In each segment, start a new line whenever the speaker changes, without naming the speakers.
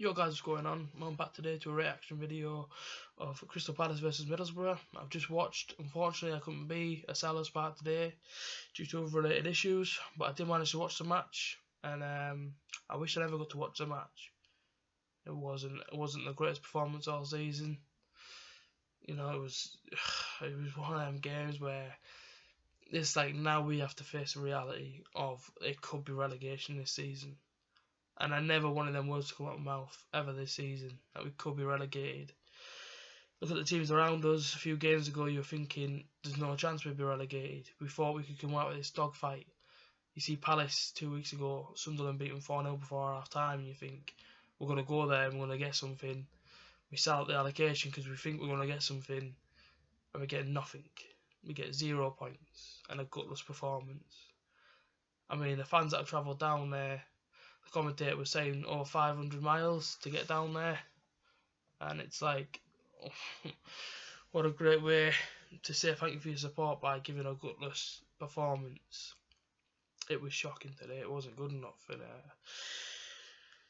Yo guys, what's going on? I'm back today to a reaction video of Crystal Palace versus Middlesbrough. I've just watched. Unfortunately, I couldn't be at Salah's part today due to other-related issues, but I did manage to watch the match, and I wish I never got to watch the match. It wasn't the greatest performance all season. You know, it was one of them games where it's like now we have to face the reality of it could be relegation this season. And I never wanted them words to come out of my mouth ever this season, that we could be relegated. Look at the teams around us. A few games ago, you were thinking there's no chance we'd be relegated. We thought we could come out with this dogfight. You see Palace 2 weeks ago, Sunderland beat them 4-0 before half time, and you think we're going to go there and we're going to get something. We sell out the allocation because we think we're going to get something, and we get nothing. We get 0 points and a gutless performance. I mean, the fans that have travelled down there, the commentator was saying over 500 miles to get down there, and it's like, oh, what a great way to say thank you for your support by giving a gutless performance. It was shocking today. It wasn't good enough, and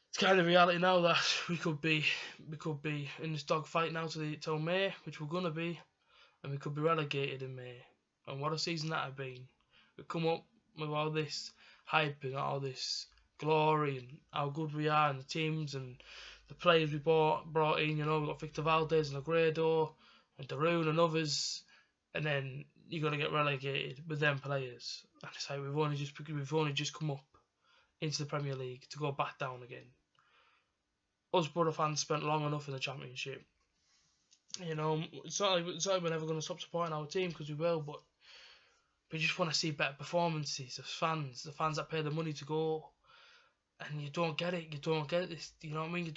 it's kind of reality now that we could be in this dogfight now till May, which we're gonna be, and we could be relegated in May. And what a season that had been. We come up with all this hype and all this glory and how good we are, and the teams and the players we brought in. You know, we got Victor Valdez and Agredo and Darun and others, and then you're gonna get relegated with them players. And it's like we've only just come up into the Premier League to go back down again. Us Borough fans spent long enough in the Championship. You know, it's not like we're never going to stop supporting our team, because we will, but we just want to see better performances of fans, the fans that pay the money to go. And you don't get it. You don't get this. You know what I mean?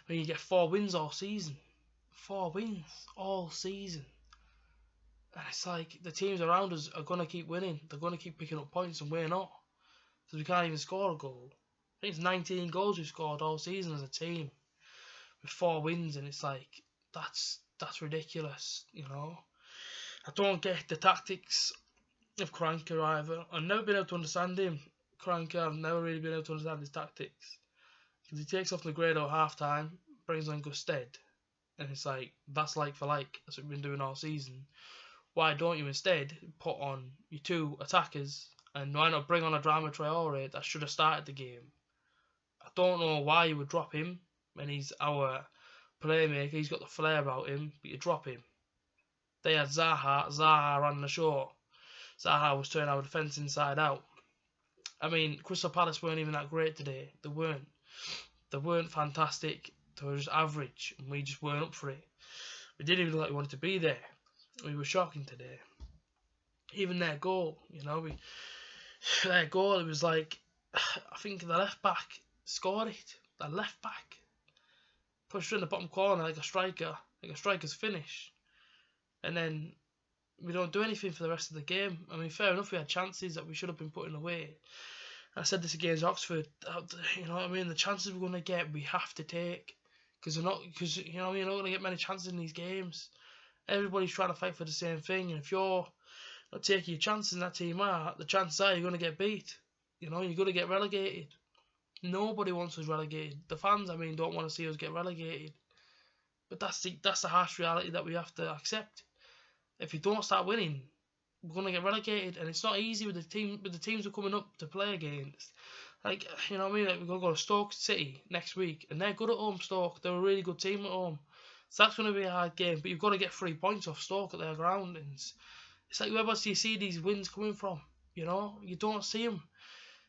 When you get 4 wins all season, 4 wins all season, and it's like the teams around us are gonna keep winning. They're gonna keep picking up points, and we're not, because we can't even score a goal. I think it's 19 goals we've scored all season as a team, with 4 wins, and it's like that's ridiculous. You know, I don't get the tactics of Cranker either. I've never been able to understand him. Cranker, I've never really been able to understand his tactics, because he takes off Negredo at half time, brings on Gusted, and it's like that's like for like. That's what we've been doing all season. Why don't you instead put on your 2 attackers, and why not bring on a Drama Traore that should have started the game? I don't know why you would drop him when he's our playmaker. He's got the flair about him, but you drop him. They had Zaha. Zaha ran the show. Zaha was turning our defence inside out. I mean, Crystal Palace weren't even that great today. They weren't. They weren't fantastic. They were just average, and we just weren't up for it. We didn't even look like we wanted to be there. We were shocking today. Even their goal, you know, their goal, it was like, I think the left back scored it. The left back pushed in the bottom corner like a striker's finish, and then we don't do anything for the rest of the game. I mean, fair enough, we had chances that we should have been putting away. I said this against Oxford. You know what I mean? The chances we're going to get, we have to take, because you know, we're not going to get many chances in these games. Everybody's trying to fight for the same thing, and if you're not taking your chances in that team are, the chances are you're going to get beat. You know, you're going to get relegated. Nobody wants us relegated. The fans, I mean, don't want to see us get relegated. But that's the harsh reality that we have to accept. If we don't start winning, we're going to get relegated, and it's not easy with the teams we're coming up to play against. Like, you know what I mean? Like, we're going to go to Stoke City next week, and they're good at home, Stoke. They're a really good team at home. So that's going to be a hard game, but you've got to get 3 points off Stoke at their ground. And it's like, where else do you see these wins coming from? You know, you don't see them.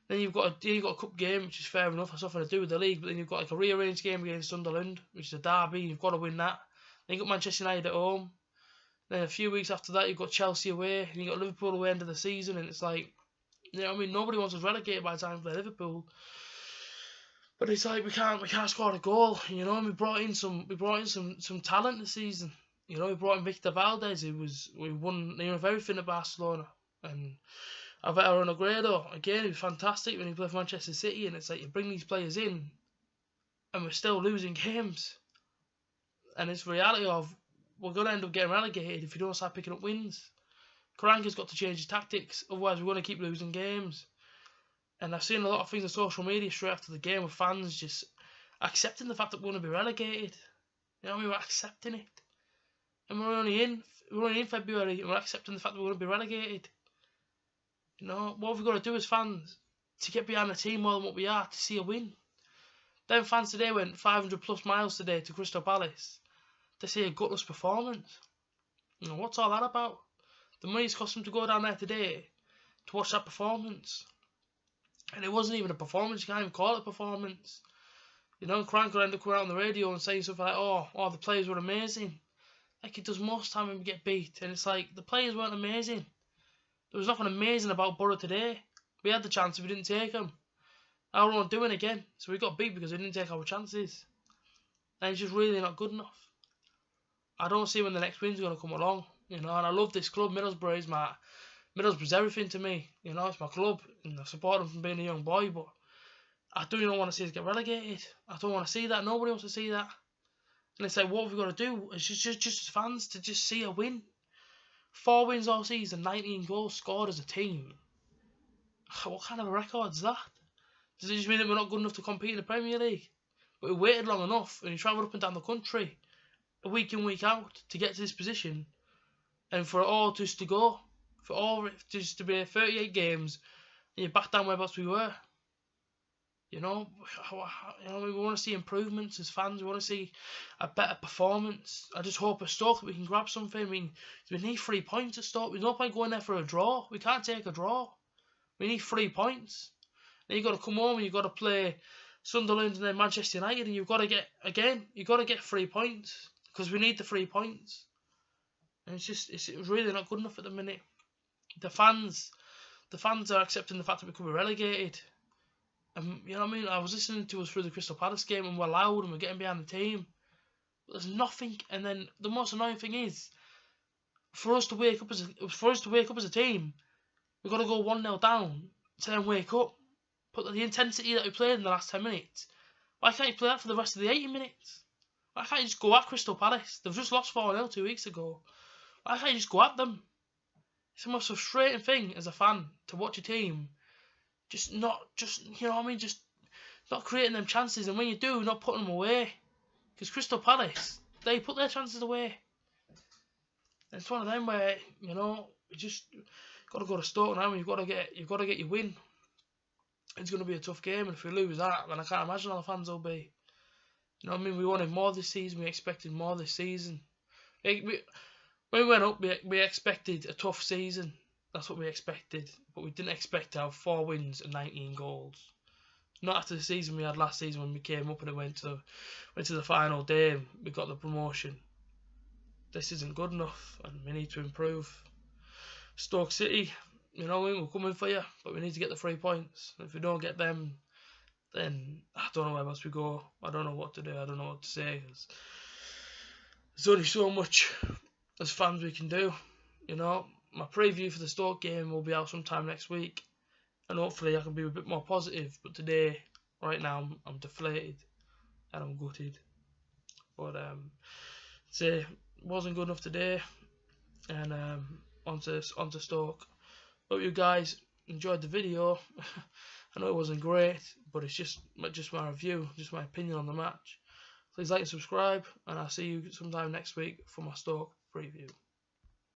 Then you've got a cup game, which is fair enough. That's nothing to do with the league. But then you've got like a rearranged game against Sunderland, which is a derby. You've got to win that. Then you've got Manchester United at home. Then a few weeks after that, you've got Chelsea away, and you've got Liverpool away end of the season. And it's like, you know what I mean? Nobody wants us relegated by the time we play Liverpool. But it's like we can't score a goal, you know. And we brought in some talent this season. You know, we brought in Victor Valdez, we won everything at Barcelona, and Alvaro Negredo again, he was fantastic when he played for Manchester City. And it's like you bring these players in, and we're still losing games, and it's the reality of we're gonna end up getting relegated if we don't start picking up wins. Karanka's got to change his tactics, otherwise we're going to keep losing games. And I've seen a lot of things on social media straight after the game with fans just accepting the fact that we're going to be relegated. You know what I mean? We're accepting it. And we're only in February, and we're accepting the fact that we're going to be relegated. You know, what have we got to do as fans to get behind the team more than what we are to see a win? Them fans today went 500 plus miles today to Crystal Palace to see a gutless performance. You know, what's all that about? The money's cost them to go down there today to watch that performance. And it wasn't even a performance, you can't even call it a performance. You know, Crank could end up coming out on the radio and saying something like, oh, the players were amazing. Like it does most time when we get beat. And it's like, the players weren't amazing. There was nothing amazing about Borough today. We had the chance, we didn't take them. Now we're not doing again. So we got beat because we didn't take our chances. And it's just really not good enough. I don't see when the next win's going to come along. You know, and I love this club. Middlesbrough's everything to me. You know, it's my club. And I support them from being a young boy. But I do not want to see us get relegated. I don't want to see that. Nobody wants to see that. And it's like, what have we got to do? It's just as fans to just see a win. 4 wins all season, 19 goals scored as a team. What kind of a record is that? Does it just mean that we're not good enough to compete in the Premier League? But we waited long enough and we travelled up and down the country, week in, week out, to get to this position. And for it all just to go. For all just to be 38 games and you're back down whereabouts we were. You know, we want to see improvements as fans. We want to see a better performance. I just hope at Stoke that we can grab something. I mean, we need 3 points at Stoke. There's no point going there for a draw. We can't take a draw. We need 3 points. Then you've got to come home and you've got to play Sunderland and then Manchester United, and you've got to get 3 points because we need the 3 points. And it's really not good enough at the minute. The fans are accepting the fact that we could be relegated. You know what I mean? I was listening to us through the Crystal Palace game and we're loud and we're getting behind the team. But there's nothing. And then the most annoying thing is, for us to wake up as a team, we've got to go 1-0 down to then wake up. Put the intensity that we played in the last 10 minutes. Why can't you play that for the rest of the 80 minutes? Why can't you just go at Crystal Palace? They've just lost 4-0 2 weeks ago. Why can't you just go at them? It's the most frustrating thing as a fan to watch a team you know what I mean, just not creating them chances, and when you do, not putting them away. Because Crystal Palace, they put their chances away. And it's one of them where, you know, you just got to go to Stoke now, and you've got to get your win. It's going to be a tough game, and if we lose that, then I can't imagine how the fans will be. You know what I mean? We wanted more this season. We expected more this season. When we went up, we expected a tough season. That's what we expected, but we didn't expect to have 4 wins and 19 goals. Not after the season we had last season when we came up and it went to the final day and we got the promotion. This isn't good enough and we need to improve. Stoke City, you know, we're coming for you, but we need to get the 3 points. If we don't get them, then I don't know where else we go. I don't know what to do. I don't know what to say. There's only so much as fans we can do, you know. My preview for the Stoke game will be out sometime next week, and hopefully I can be a bit more positive. But today, right now, I'm deflated and I'm gutted. But it wasn't good enough today, and onto Stoke. Hope you guys enjoyed the video. I know it wasn't great, but it's just my review, just my opinion on the match. Please like and subscribe, and I'll see you sometime next week for my Stoke preview.